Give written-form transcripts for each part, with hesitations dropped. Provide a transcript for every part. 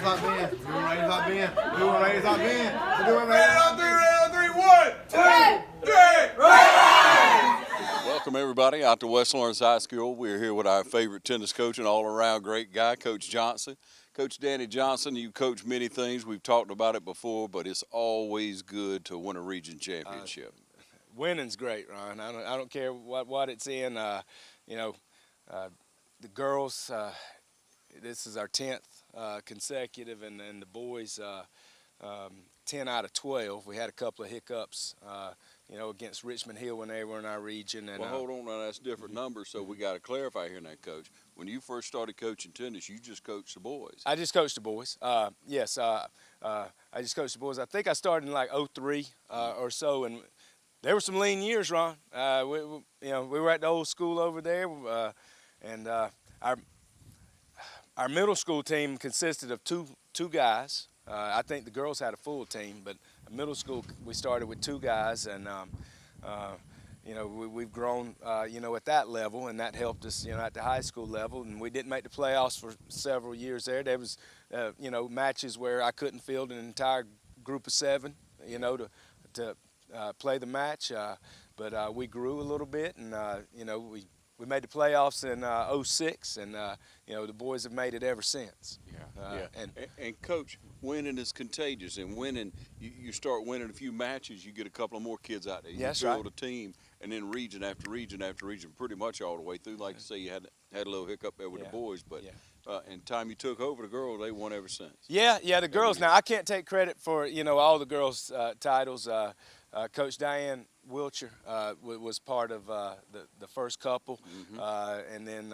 raise hot band. Do a raise hot band. Do a raise hot band. Do a raise Ready hot on band. three, 1, 2, 3. Welcome everybody out to West Lawrence High School. We're here with our favorite tennis coach and all-around great guy, Coach Johnson. Coach Danny Johnson, you coach many things. We've talked about it before, but it's always good to win a region championship. Winning's great, Ron. I don't care what it's in. The girls, this is our 10th consecutive, and the boys, 10 out of 12. We had a couple of hiccups, against Richmond Hill when they were in our region. And, well, hold on, now that's different numbers, so we got to clarify here now, Coach. When you first started coaching tennis, you just coached the boys. I just coached the boys. Yes, I just coached the boys. I think I started in like 03 or so, and there were some lean years, Ron. We were at the old school over there, and our middle school team consisted of two guys. I think the girls had a full team, but middle school we started with 2 guys, and we've grown at that level, and that helped us at the high school level. And we didn't make the playoffs for several years there. There was matches where I couldn't field an entire group of 7 to play the match, but we grew a little bit, and we made the playoffs in 06, and the boys have made it ever since. And Coach, winning is contagious, and winning, you start winning a few matches, you get a couple of more kids out there. You build a team, and then region after region after region, pretty much all the way through. Like you say, you had a little hiccup there with the boys, but and time you took over the girls, they won ever since. The girls. Now I can't take credit for all the girls' titles. Coach Diane Wiltshire was part of the first couple, and then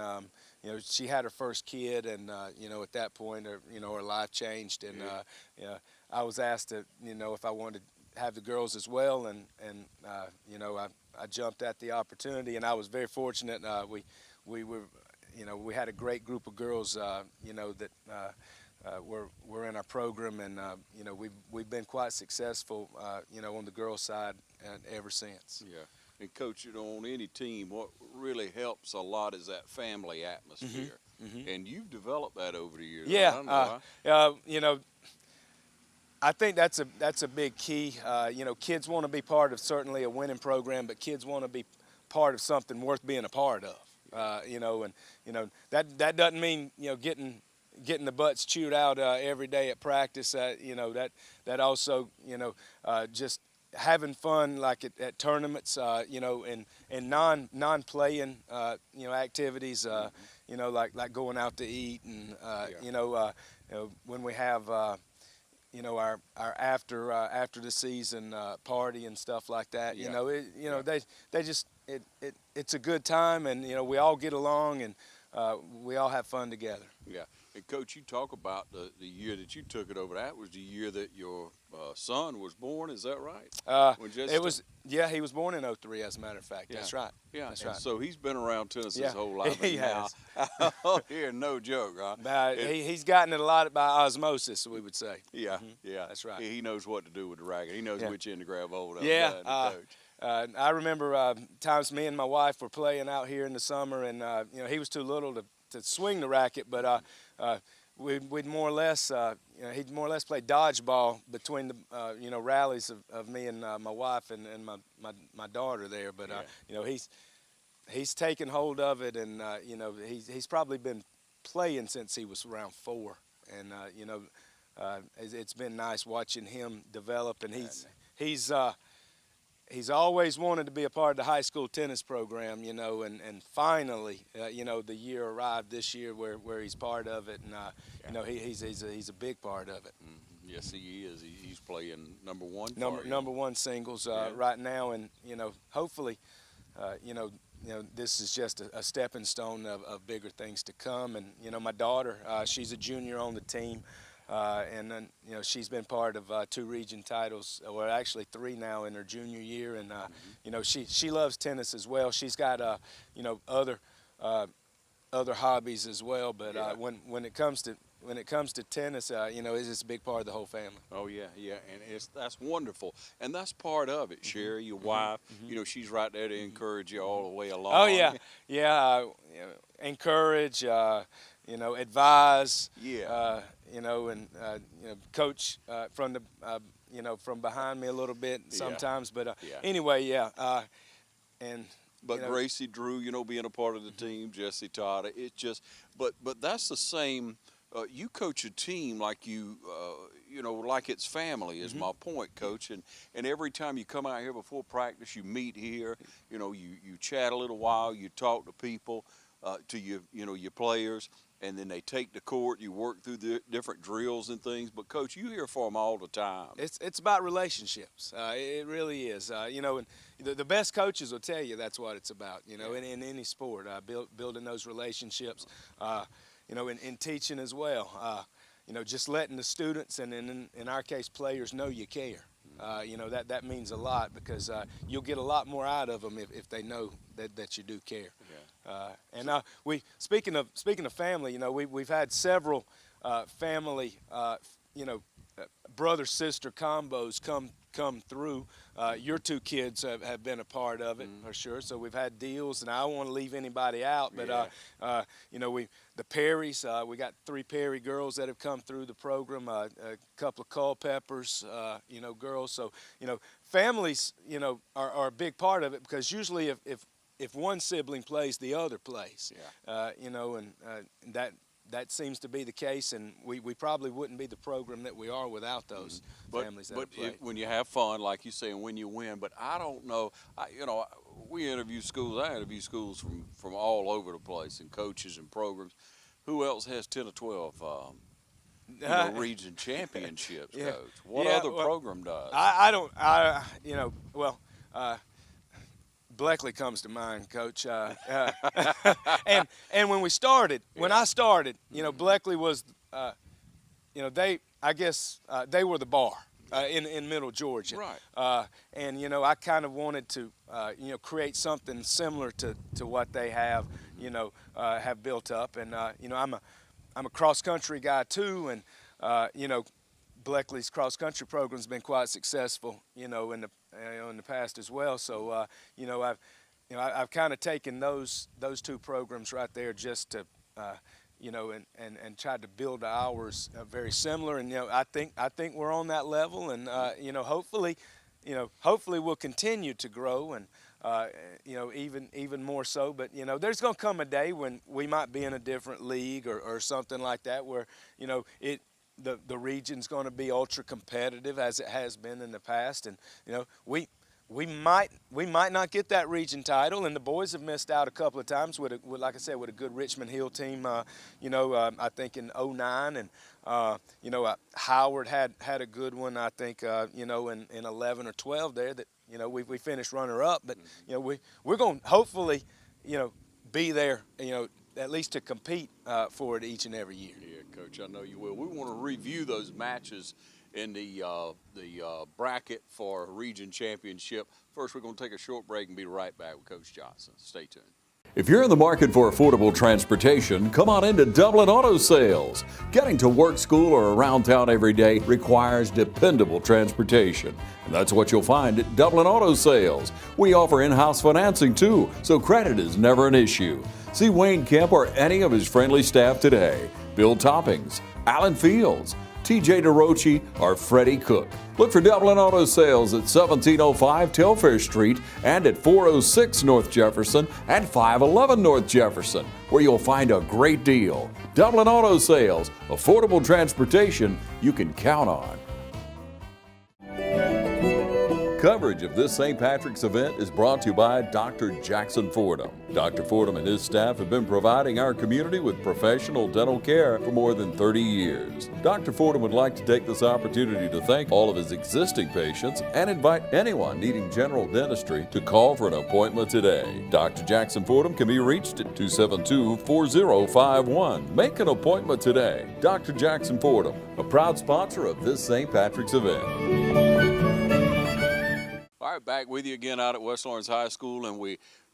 she had her first kid, and at that point her life changed, and I was asked to if I wanted to have the girls as well, and I jumped at the opportunity, and I was very fortunate. We had a great group of girls that were in our program, and we've been quite successful on the girls' side ever since. Yeah, and Coach, on any team, what really helps a lot is that family atmosphere, and you've developed that over the years. I think that's a big key. Kids want to be part of certainly a winning program, but kids want to be part of something worth being a part of. That doesn't mean getting the butts chewed out every day at practice. That also just having fun like at tournaments, and non-playing activities, like going out to eat, and when we have our after the season party and stuff like that. It's a good time, and we all get along, and we all have fun together. Yeah. And Coach, you talk about the year that you took it over. That was the year that your son was born. Is that right? He was born in 03, as a matter of fact. Yeah. That's right. Yeah. That's right. So he's been around tennis his whole life. He has. Here, no joke, huh? He's gotten it a lot by osmosis, we would say. Yeah. Yeah. That's right. He knows what to do with the racket. He knows which end to grab hold of. I remember times me and my wife were playing out here in the summer, and he was too little to swing the racket, but we'd more or less he'd more or less play dodgeball between the rallies of me and my wife and my daughter there. But he's taken hold of it, and he's probably been playing since he was around 4, and it's been nice watching him develop, and he's always wanted to be a part of the high school tennis program, and finally, the year arrived this year where he's part of it, and he's a big part of it. Yes, he is. He's playing number 1. Number 1 singles right now, and hopefully, this is just a stepping stone of bigger things to come. And my daughter, she's a junior on the team. And then, she's been part of 2 region titles, or actually 3 now in her junior year. And, she loves tennis as well. She's got, other hobbies as well. But when it comes to tennis, it's just a big part of the whole family. Oh yeah, and that's wonderful, and that's part of it. Sherry, your wife, she's right there to encourage you all the way along. Oh yeah, encourage. you know, advise, Yeah. you know, and you know, coach from the you know, from behind me a little bit sometimes. But Yeah. anyway, yeah. And But you know, Gracie, Drew, you know, being a part of the team, Jesse, Todd, it just, but that's the same. You coach a team like you know, like it's family is my point, Coach. And every time you come out here before practice, you meet here. You know, you chat a little while, you talk to people, to you know, your players, and then they take the court. You work through the different drills and things. But Coach, you hear from them all the time. it's about relationships. It really is. You know, and the best coaches will tell you that's what it's about. You know, in any sport, building those relationships. You know, in teaching as well. You know, just letting the students and in our case players know you care. You know, that means a lot because you'll get a lot more out of them if they know that you do care. Yeah. And we speaking of family, you know, we've had several family you know, brother sister combos come through. Your two kids have been a part of it for sure. So we've had deals, and I don't want to leave anybody out. But you know, the Perrys, we got 3 Perry girls that have come through the program. A couple of Culpeppers, you know, girls. So you know, families, you know, are a big part of it because usually if one sibling plays, the other plays. Yeah. You know, and that seems to be the case, and we probably wouldn't be the program that we are without those families that play. But when you have fun, like you say, and when you win, but I don't know, you know, we interview schools, I interview schools from all over the place, and coaches and programs. Who else has 10 or 12 you know, region championships, Yeah. Coach? What Yeah, other well, program does? I don't, you know, well, Bleckley comes to mind, Coach. And when we started, when I started, you know, Bleckley was, you know, I guess they were the bar in Middle Georgia. Right. And you know, I kind of wanted to, you know, create something similar to what they have, you know, have built up. And you know, I'm a cross country guy too, and you know, Bleckley's cross country program's been quite successful, you know, in the past as well. So you know, I've kind of taken those 2 programs right there just to you know, and tried to build ours very similar. And you know, I think we're on that level, and you know, hopefully we'll continue to grow, and you know, even more so. But you know, there's going to come a day when we might be in a different league or something like that, where you know the region's going to be ultra competitive as it has been in the past, and you know, we might not get that region title, and the boys have missed out a couple of times with like I said, with a good Richmond Hill team. You know, I think in '09, and you know, Howard had a good one. I think you know, in 11 or 12 there that you know we finished runner up, but you know, we're going to hopefully, you know, be there, you know, at least to compete for it each and every year. Yeah, Coach, I know you will. We want to review those matches in the bracket for region championship. First, we're going to take a short break and be right back with Coach Johnson. Stay tuned. If you're in the market for affordable transportation, come on into Dublin Auto Sales. Getting to work, school, or around town every day requires dependable transportation. And that's what you'll find at Dublin Auto Sales. We offer in-house financing too, so credit is never an issue. See Wayne Kemp or any of his friendly staff today. Bill Toppings, Alan Fields, TJ DeRochi, or Freddie Cook. Look for Dublin Auto Sales at 1705 Telfair Street and at 406 North Jefferson and 511 North Jefferson, where you'll find a great deal. Dublin Auto Sales, affordable transportation you can count on. Coverage of this St. Patrick's event is brought to you by Dr. Jackson Fordham. Dr. Fordham and his staff have been providing our community with professional dental care for more than 30 years. Dr. Fordham would like to take this opportunity to thank all of his existing patients and invite anyone needing general dentistry to call for an appointment today. Dr. Jackson Fordham can be reached at 272-4051. Make an appointment today. Dr. Jackson Fordham, a proud sponsor of this St. Patrick's event. All right, back with you again out at West Lawrence High School, and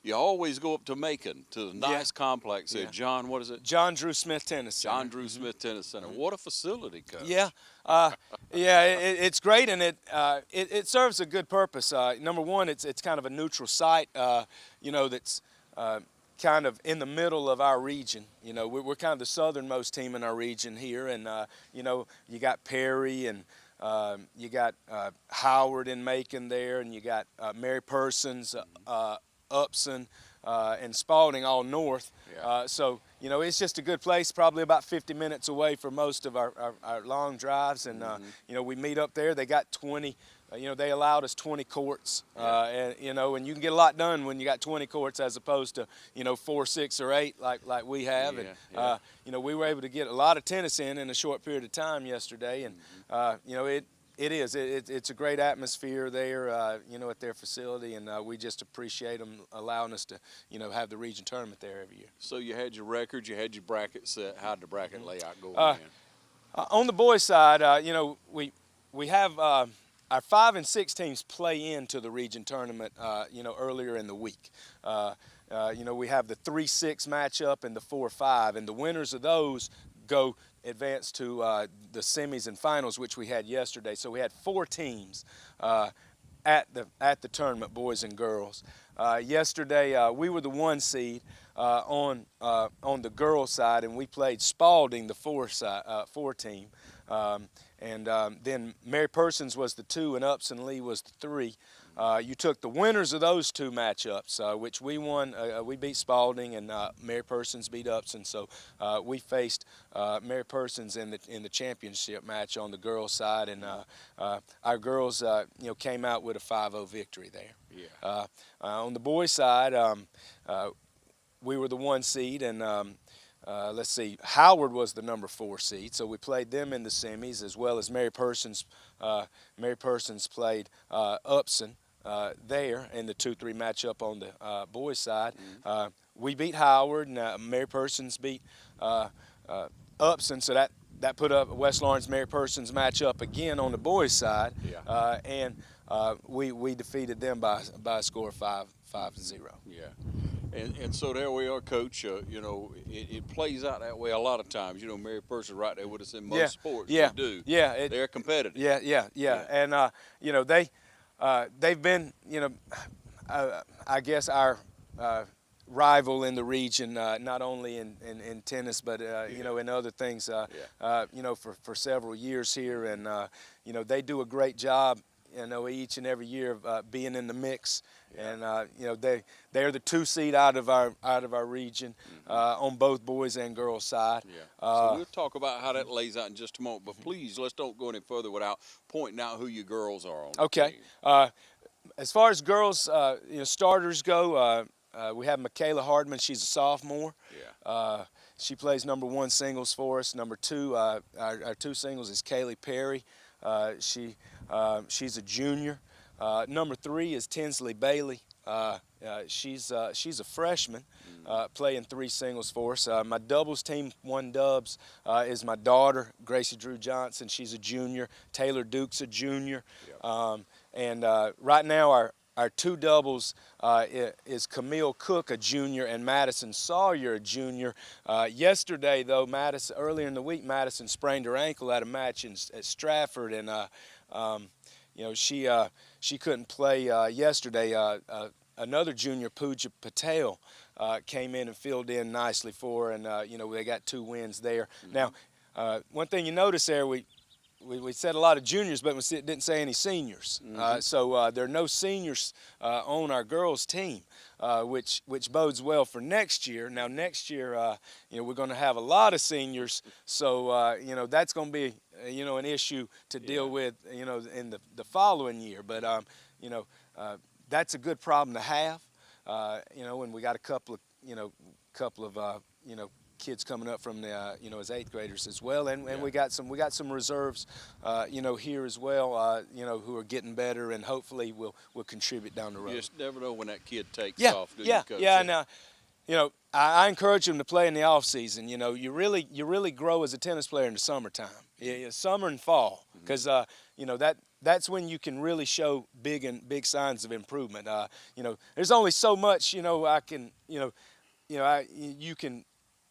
you always go up to Macon, to the nice complex there. John, what is it? John Drew Smith Tennis Center. John Drew Smith Tennis Center. What a facility, Coach. Yeah, it's great, and it serves a good purpose. Number one, it's kind of a neutral site, you know, that's kind of in the middle of our region. You know, we're kind of the southernmost team in our region here, and you know, you got Perry and you got Howard in Macon there, and you got Mary Persons, Upson, and Spalding all north. Yeah. So, you know, it's just a good place, probably about 50 minutes away for most of our long drives. And, you know, we meet up there. They got 20, you know, they allowed us 20 courts. And, you know, and you can get a lot done when you got 20 courts as opposed to, you know, 4, 6, or 8 like we have. Yeah, And, you know, we were able to get a lot of tennis in a short period of time yesterday. And, you know, it's a great atmosphere there, you know, at their facility, and we just appreciate them allowing us to, you know, have the region tournament there every year. So you had your records, you had your bracket set. How'd the bracket layout go, man? On the boys' side, you know, we have our 5 and 6 teams play into the region tournament, you know, earlier in the week. You know, we have the 3-6 matchup and the 4-5, and the winners of those go advance to the semis and finals, which we had yesterday. So we had 4 teams at the tournament, boys and girls. Yesterday we were the 1 seed on the girls' side, and we played Spalding, the 4 team. Then Mary Persons was the 2, and Upson Lee was the 3. You took the winners of those 2 matchups, which we won. We beat Spalding, and Mary Persons beat Upson. So we faced Mary Persons in the championship match on the girls' side, and our girls, you know, came out with a 5-0 victory there. Yeah. On the boys' side, we were the 1 seed, and let's see, Howard was the number 4 seed, so we played them in the semis, as well as Mary Persons. Mary Persons played Upson there in the 2-3 matchup on the boys' side. We beat Howard, and Mary Persons beat Upson, so that put up West Lawrence Mary Persons matchup again on the boys' side. Yeah. And we defeated them by a score of 5-0. Yeah. And so there we are, Coach. You know, it plays out that way a lot of times. You know, Mary Persons right there with us in most sports. Yeah. They do. Yeah. They're competitive. Yeah. And, you know, they've been, you know, I guess our rival in the region, not only in tennis, but, you know, in other things, you know, for several years here. And, you know, they do a great job, you know, each and every year of being in the mix. And you know, they're the 2 seed out of our region on both boys and girls side. Yeah. So we'll talk about how that lays out in just a moment. But please, let's don't go any further without pointing out who your girls are on. Okay. The team. As far as girls, you know, starters go, we have Michaela Hardman. She's a sophomore. Yeah. She plays number 1 singles for us. Number 2, our 2 singles is Kaylee Perry. She's a junior. Number 3 is Tinsley Bailey. She's a freshman, playing 3 singles for us. My doubles team, 1 dubs, is my daughter, Gracie Drew Johnson. She's a junior. Taylor Duke's a junior. Yep. And right now our 2 doubles is Camille Cook, a junior, and Madison Sawyer, a junior. Yesterday, though, earlier in the week, Madison sprained her ankle at a match at Stratford, and you know, she couldn't play yesterday. Another junior, Pooja Patel, came in and filled in nicely for her, and you know, they got 2 wins there. Now, one thing you notice there, we said a lot of juniors, but we didn't say any seniors. So there are no seniors on our girls' team, which bodes well for next year. Now, next year, you know, we're going to have a lot of seniors, so you know, that's going to be, you know, an issue to deal with, you know, in the following year. But you know, that's a good problem to have. You know, and we got a couple of you know, kids coming up from the you know, as 8th graders as well, and we got some reserves, you know, here as well, you know, who are getting better, and hopefully will contribute down the road. You just never know when that kid takes off. Do Yeah. you, Coach? Yeah. Now, you know, I encourage them to play in the off season. You know, you really grow as a tennis player in the summertime, summer and fall, because you know, that's when you can really show big signs of improvement. You know, there's only so much, you know,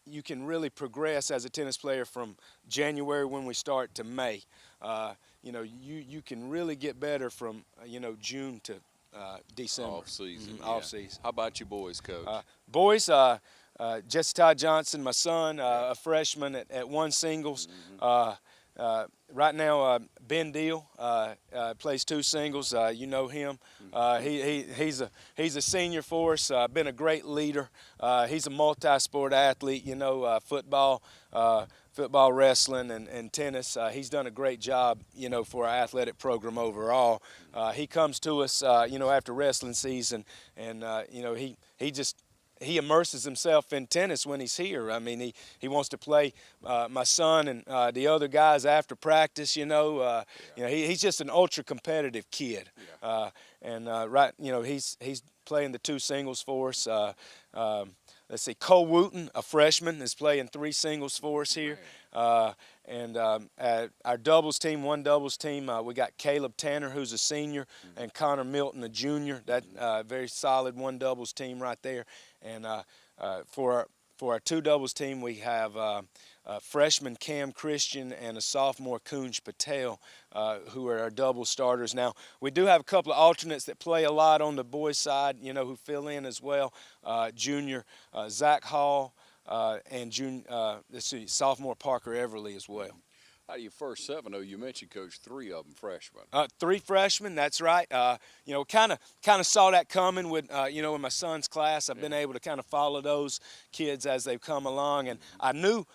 you can really progress as a tennis player from January when we start to May. You know, you can really get better from you know, June December. Off season. Yeah. Off season. How about you boys, Coach? Boys, Jesse Todd Johnson, my son, a freshman at one singles. Right now, Ben Deal plays two singles. You know him. He's a senior for us. Been a great leader. He's a multi-sport athlete. You know, football, wrestling, and tennis. He's done a great job, you know, for our athletic program overall. He comes to us, you know, after wrestling season, and you know, he immerses himself in tennis when he's here. I mean, he wants to play my son and the other guys after practice. You know, he's just an ultra competitive kid. And right, you know, he's playing the two singles for us. Let's see, Cole Wooten, a freshman, is playing three singles for us here. And our doubles team, one doubles team, we got Caleb Tanner, who's a senior, and Connor Milton, a junior. That very solid one doubles team right there. And for our two doubles team, we have freshman Cam Christian and a sophomore Kunj Patel, who are our double starters. Now, we do have a couple of alternates that play a lot on the boys' side, you know, who fill in as well. Junior Zach Hall and sophomore Parker Everly as well. Out of your first seven, though, you mentioned, Coach, three of them freshmen. Three freshmen, that's right. You know, kind of saw that coming with, you know, in my son's class. I've been able to kind of follow those kids as they've come along, and I knew,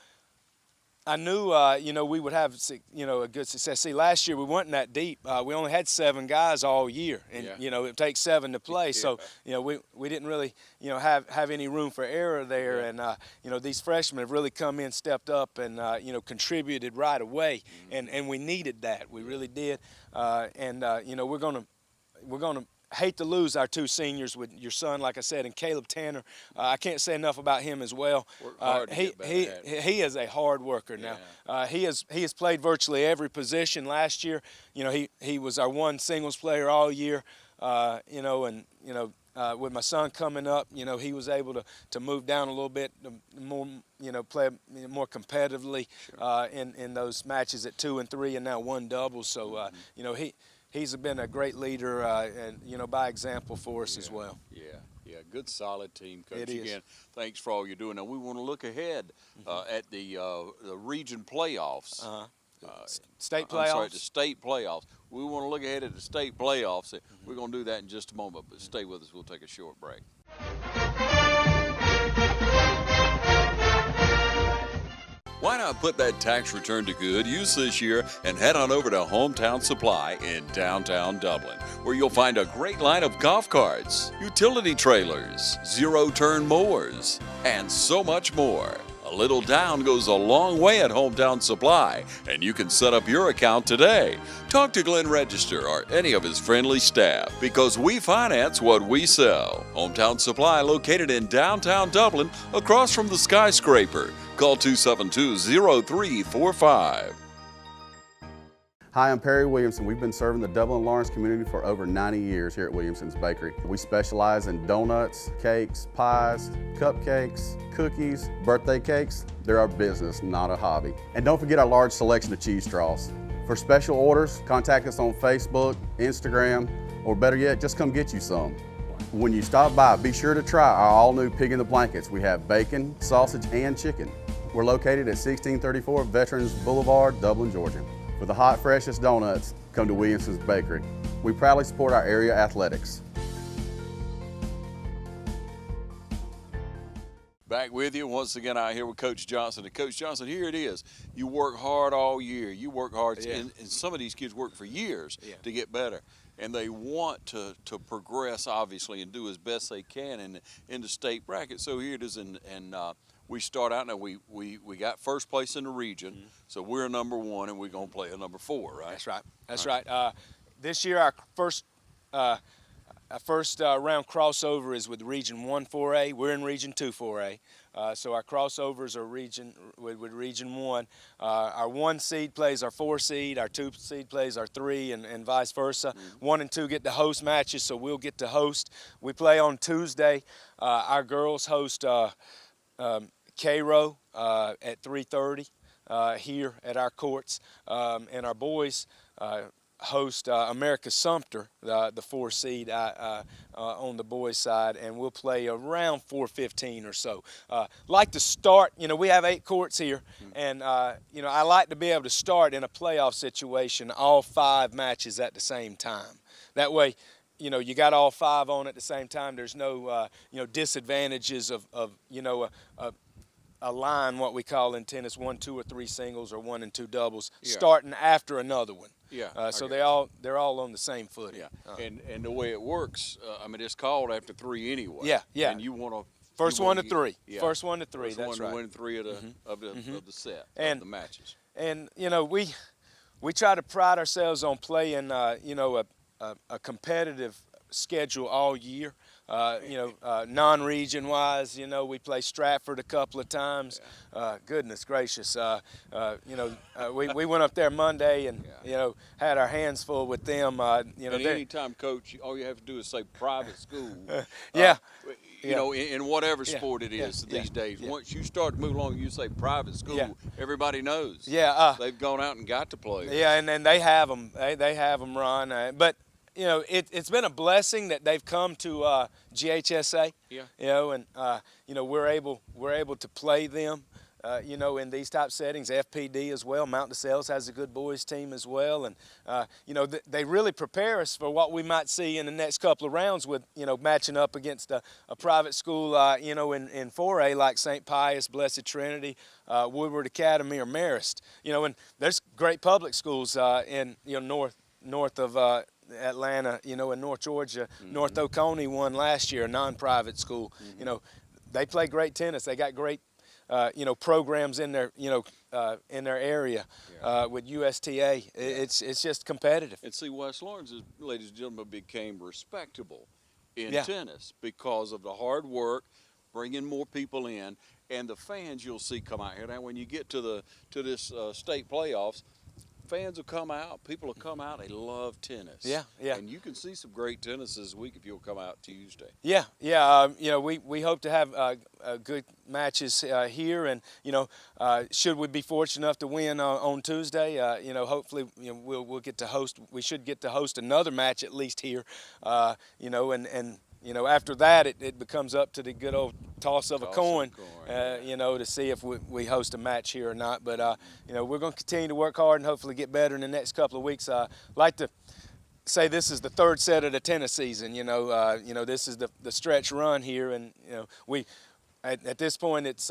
you know, we would have, you know, a good success. See, last year we weren't that deep. We only had 7 guys all year, and you know, it takes 7 to play. So, you know, we didn't really, you know, have any room for error there. And you know, these freshmen have really come in, stepped up, and you know, contributed right away. And we needed that. We really did. You know, we're gonna hate to lose our two seniors with your son, like I said, and Caleb Tanner. I can't say enough about him as well. He is a hard worker now. He has played virtually every position last year. You know, he was our one singles player all year. You know, and you know, with my son coming up, you know, he was able to move down a little bit more, you know, play more competitively in those matches at 2 and 3, and now one double. So you know, he's been a great leader, and you know, by example for us as well. Yeah, good solid team, Coach. It is. Again, thanks for all you're doing. Now we want to look ahead at the region playoffs. State playoffs. I'm sorry, the state playoffs. We want to look ahead at the state playoffs. We're going to do that in just a moment, but stay with us. We'll take a short break. Why not put that tax return to good use this year and head on over to Hometown Supply in downtown Dublin, where you'll find a great line of golf carts, utility trailers, zero-turn mowers, and so much more. A little down goes a long way at Hometown Supply, and you can set up your account today. Talk to Glenn Register or any of his friendly staff, because we finance what we sell. Hometown Supply, located in downtown Dublin, across from the skyscraper. Call 272-0345. Hi, I'm Perry Williamson. We've been serving the Dublin Lawrence community for over 90 years here at Williamson's Bakery. We specialize in donuts, cakes, pies, cupcakes, cookies, birthday cakes. They're our business, not a hobby. And don't forget our large selection of cheese straws. For special orders, contact us on Facebook, Instagram, or better yet, just come get you some. When you stop by, be sure to try our all-new Pig in the Blankets. We have bacon, sausage, and chicken. We're located at 1634 Veterans Boulevard, Dublin, Georgia. For the hot, freshest donuts, come to Williamson's Bakery. We proudly support our area athletics. Back with you once again out here with Coach Johnson. And Coach Johnson, here it is. You work hard all year. You work hard, and some of these kids work for years to get better. And they want to progress, obviously, and do as best they can in the state bracket. So here it is, and we start out now. We got first place in the region, so we're number 1, and we're gonna play a number 4, right? That's right. That's right. This year, our first round crossover is with Region 1 4A. We're in Region 2 4A. So our crossovers are with Region 1. Our 1 seed plays our 4 seed, our 2 seed plays our 3, and vice versa. 1 and 2 get to host matches, so we'll get to host. We play on Tuesday. Our girls host Cairo at 3:30 here at our courts, and our boys host America Sumter, the 4 seed on the boys' side, and we'll play around 4:15 or so. Like to start, we have 8 courts here, and I like to be able to start in a playoff situation all 5 matches at the same time. That way, you got all 5 on at the same time. There's no disadvantages of a line, what we call in tennis, 1, 2, or 3 singles or 1 and 2 doubles, starting after another one. Yeah. So they're all on the same footing. Yeah. And the way it works, it's called after 3 anyway. Yeah. And you want to first one to 3. Yeah. First one to 3. First That's one right. to win 3 of the set and of the matches. And we try to pride ourselves on playing a competitive schedule all year. Non-region wise, we play Stratford a couple of times. Goodness gracious, we went up there Monday and had our hands full with them. And anytime, Coach, all you have to do is say private school. In whatever sport it is these days. Yeah. Once you start to move along, you say private school. Everybody knows. They've gone out and got to play. Yeah, and then they have them. They have them, Ron. But it's been a blessing that they've come to GHSA. And we're able to play them. In these type settings, FPD as well. Mount DeSales has a good boys team as well, and they really prepare us for what we might see in the next couple of rounds with matching up against a private school, in 4A like St. Pius, Blessed Trinity, Woodward Academy, or Marist. And there's great public schools in north of Atlanta, in North Georgia. North Oconee won last year, a non-private school. They play great tennis. They got great programs in their area with USTA. It's just competitive. And see, West Lawrence, ladies and gentlemen, became respectable in tennis because of the hard work, bringing more people in, and the fans you'll see come out here. Now, when you get to this state playoffs, fans will come out. People will come out. They love tennis. Yeah. And you can see some great tennis this week if you'll come out Tuesday. We hope to have good matches here, and should we be fortunate enough to win on Tuesday, hopefully we'll get to host. We should get to host another match at least here, and after that, it becomes up to the good old toss of a coin, to see if we host a match here or not. But, we're going to continue to work hard and hopefully get better in the next couple of weeks. I'd like to say this is the 3rd set of the tennis season. This is the stretch run here, and, we at this point it's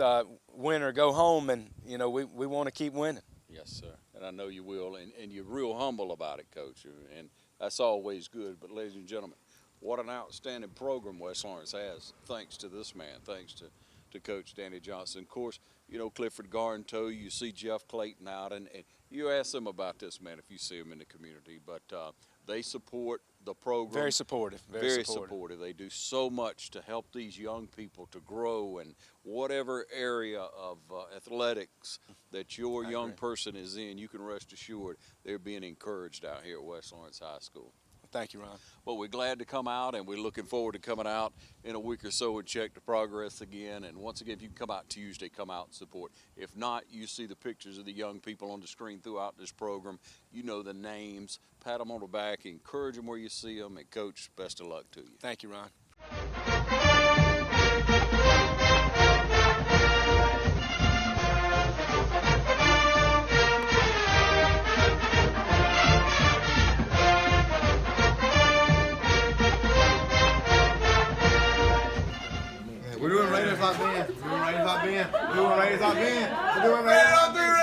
win or go home, and, we want to keep winning. Yes, sir, and I know you will, and you're real humble about it, Coach, and that's always good. But, ladies and gentlemen, what an outstanding program West Lawrence has, thanks to this man, thanks to Coach Danny Johnson. Of course, Clifford Garntoe, you see Jeff Clayton out, and you ask them about this, man, if you see them in the community. But they support the program. Very supportive. Very supportive. They do so much to help these young people to grow in whatever area of athletics that your young person is in. You can rest assured they're being encouraged out here at West Lawrence High School. Thank you, Ron. Well, we're glad to come out, and we're looking forward to coming out in a week or so and check the progress again. And once again, if you can come out Tuesday, come out and support. If not, you see the pictures of the young people on the screen throughout this program. You know the names. Pat them on the back, encourage them where you see them, and Coach, best of luck to you. Thank you, Ron. We're doing Raiders like Ben. We're doing Raiders like Ben. We're doing Raiders like Ben. We're doing Raiders like Ben.